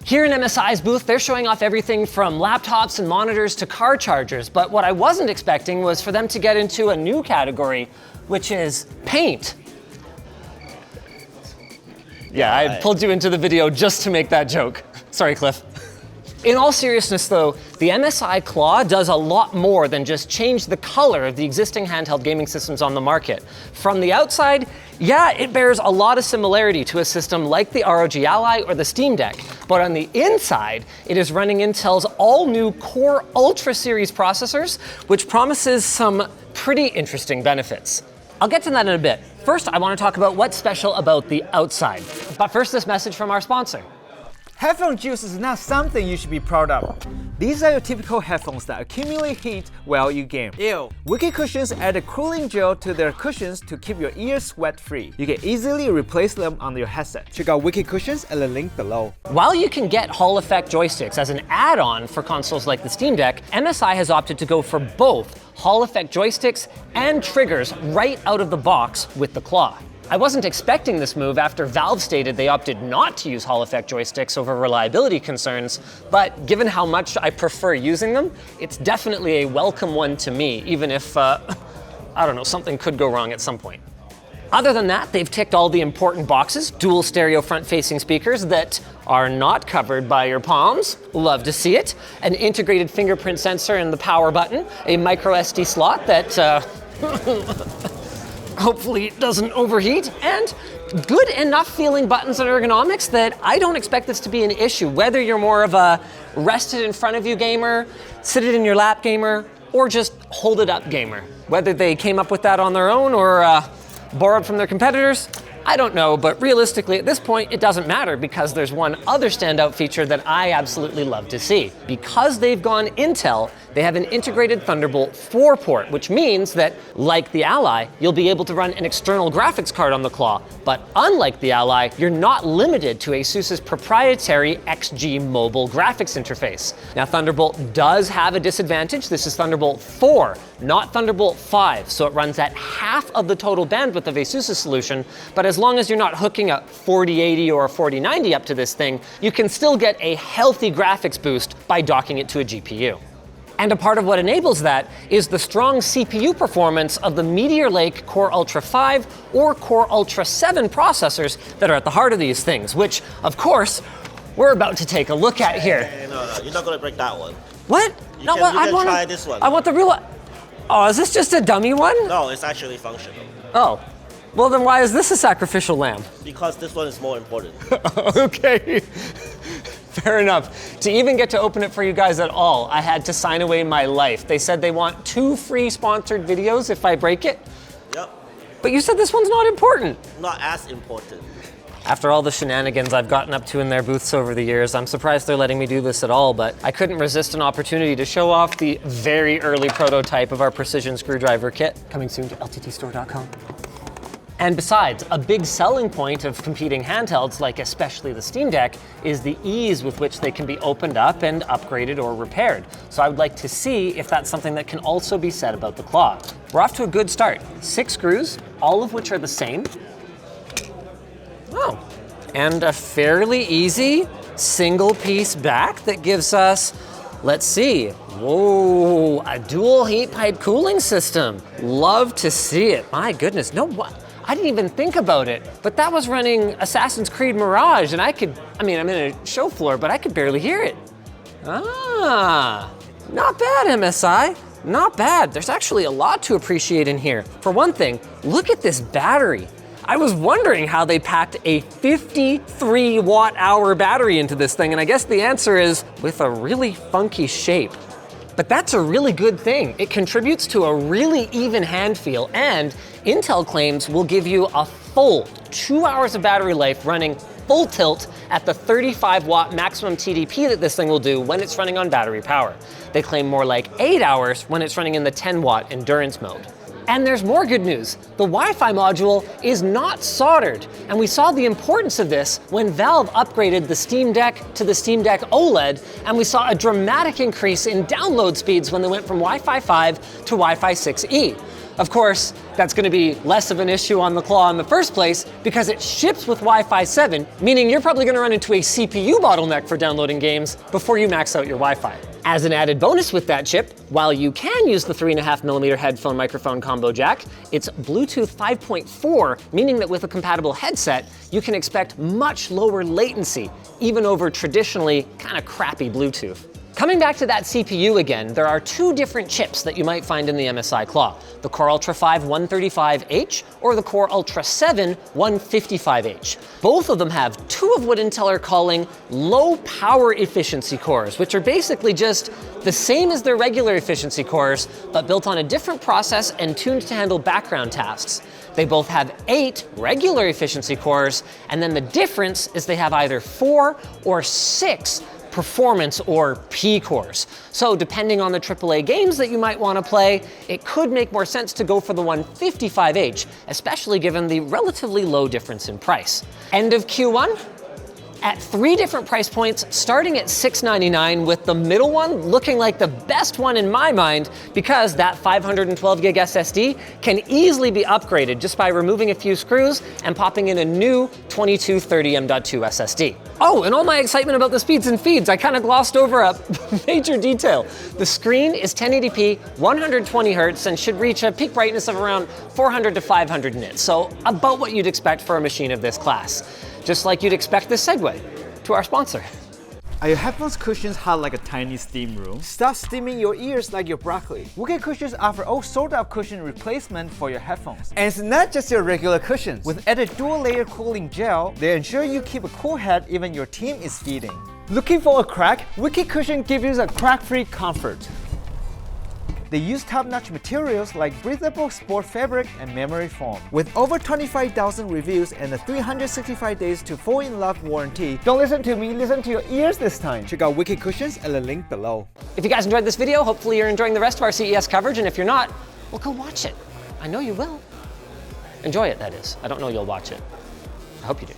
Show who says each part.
Speaker 1: Here in MSI's booth, they're showing off everything from laptops and monitors to car chargers, but what I wasn't expecting was for them to get into a new category, which is paint. Yeah, I pulled you into the video just to make that joke. Sorry, Cliff. In all seriousness though, the MSI Claw does a lot more than just change the color of the existing handheld gaming systems on the market. From the outside, yeah, it bears a lot of similarity to a system like the ROG Ally or the Steam Deck, but on the inside, it is running Intel's all-new Core Ultra series processors, which promises some pretty interesting benefits. I'll get to that in a bit. First, I want to talk about what's special about the outside. But first, this message from our sponsor.
Speaker 2: Headphone juice is not something you should be proud of. These are your typical headphones that accumulate heat while you game.
Speaker 3: Ew.
Speaker 2: Wiki Cushions add a cooling gel to their cushions to keep your ears sweat-free. You can easily replace them on your headset.
Speaker 3: Check out Wiki Cushions at the link below.
Speaker 1: While you can get Hall effect joysticks as an add-on for consoles like the Steam Deck, MSI has opted to go for both Hall effect joysticks and triggers right out of the box with the Claw. I wasn't expecting this move after Valve stated they opted not to use Hall effect joysticks over reliability concerns, but given how much I prefer using them, it's definitely a welcome one to me, even if, I don't know, something could go wrong at some point. Other than that, they've ticked all the important boxes, dual stereo front-facing speakers that are not covered by your palms, love to see it, an integrated fingerprint sensor in the power button, a micro SD slot that, hopefully doesn't overheat, and good enough feeling buttons and ergonomics that I don't expect this to be an issue, whether you're more of a rest it in front of you gamer, sit it in your lap gamer, or just hold it up gamer. Whether they came up with that on their own or borrowed from their competitors, I don't know, but realistically at this point it doesn't matter because there's one other standout feature that I absolutely love to see. Because they've gone Intel, they have an integrated Thunderbolt 4 port, which means that, like the Ally, you'll be able to run an external graphics card on the Claw. But unlike the Ally, you're not limited to ASUS's proprietary XG mobile graphics interface. Now, Thunderbolt does have a disadvantage. This is Thunderbolt 4, not Thunderbolt 5, so it runs at half of the total bandwidth of ASUS's solution, but as long as you're not hooking a 4080 or a 4090 up to this thing, you can still get a healthy graphics boost by docking it to a GPU. And a part of what enables that is the strong CPU performance of the Meteor Lake Core Ultra 5 or Core Ultra 7 processors that are at the heart of these things, which, of course, we're about to take a look at here.
Speaker 4: Hey, no, you're not gonna break that one.
Speaker 1: What?
Speaker 4: You can try this one.
Speaker 1: I want the real one. Oh, is this just a dummy one?
Speaker 4: No, it's actually functional.
Speaker 1: Oh. Well, then why is this a sacrificial lamb?
Speaker 4: Because this one is more important.
Speaker 1: Okay. Fair enough. To even get to open it for you guys at all, I had to sign away my life. They said they want 2 free sponsored videos if I break it.
Speaker 4: Yep.
Speaker 1: But you said this one's not important.
Speaker 4: Not as important.
Speaker 1: After all the shenanigans I've gotten up to in their booths over the years, I'm surprised they're letting me do this at all, but I couldn't resist an opportunity to show off the very early prototype of our precision screwdriver kit, coming soon to lttstore.com. And besides, a big selling point of competing handhelds, like especially the Steam Deck, is the ease with which they can be opened up and upgraded or repaired. So I would like to see if that's something that can also be said about the Claw. We're off to a good start. 6 screws, all of which are the same. Oh, and a fairly easy single piece back that gives us, let's see, whoa, a dual heat pipe cooling system. Love to see it. My goodness, no, what? I didn't even think about it, but that was running Assassin's Creed Mirage, and I'm in a show floor, but I could barely hear it. Ah, not bad, MSI. Not bad. There's actually a lot to appreciate in here. For one thing, look at this battery. I was wondering how they packed a 53 watt-hour battery into this thing, and I guess the answer is with a really funky shape. But that's a really good thing. It contributes to a really even hand feel, and Intel claims will give you a full 2 hours of battery life running full tilt at the 35 watt maximum TDP that this thing will do when it's running on battery power. They claim more like 8 hours when it's running in the 10 watt endurance mode. And there's more good news. The Wi-Fi module is not soldered, and we saw the importance of this when Valve upgraded the Steam Deck to the Steam Deck OLED, and we saw a dramatic increase in download speeds when they went from Wi-Fi 5 to Wi-Fi 6E. Of course, that's going to be less of an issue on the Claw in the first place because it ships with Wi-Fi 7, meaning you're probably going to run into a CPU bottleneck for downloading games before you max out your Wi-Fi. As an added bonus with that chip, while you can use the 3.5mm headphone microphone combo jack, it's Bluetooth 5.4, meaning that with a compatible headset, you can expect much lower latency, even over traditionally kind of crappy Bluetooth. Coming back to that CPU again, there are two different chips that you might find in the MSI Claw, the Core Ultra 5 135H or the Core Ultra 7 155H. Both of them have two of what Intel are calling low power efficiency cores, which are basically just the same as their regular efficiency cores, but built on a different process and tuned to handle background tasks. They both have 8 regular efficiency cores, and then the difference is they have either 4 or 6 performance or P cores. So depending on the AAA games that you might want to play, it could make more sense to go for the 155H, especially given the relatively low difference in price. End of Q1? At 3 different price points, starting at $699, with the middle one looking like the best one in my mind because that 512 gig SSD can easily be upgraded just by removing a few screws and popping in a new 2230 M.2 SSD. Oh, and all my excitement about the speeds and feeds, I kind of glossed over a major detail. The screen is 1080p, 120 Hz, and should reach a peak brightness of around 400 to 500 nits, so about what you'd expect for a machine of this class. Just like you'd expect this segue to our sponsor.
Speaker 2: Are your headphones cushions hot like a tiny steam room? Stop steaming your ears like your broccoli. Wicked Cushions offer all sorts of cushion replacement for your headphones. And it's not just your regular cushions. With added dual-layer cooling gel, they ensure you keep a cool head even your team is eating. Looking for a crack? Wicked Cushion gives you a crack-free comfort. They use top-notch materials like breathable sport fabric and memory foam. With over 25,000 reviews and a 365 days to fall in love warranty, don't listen to me, listen to your ears this time.
Speaker 3: Check out Wicked Cushions at the link below.
Speaker 1: If you guys enjoyed this video, hopefully you're enjoying the rest of our CES coverage, and if you're not, well, go watch it. I know you will. Enjoy it, that is. I don't know you'll watch it. I hope you do.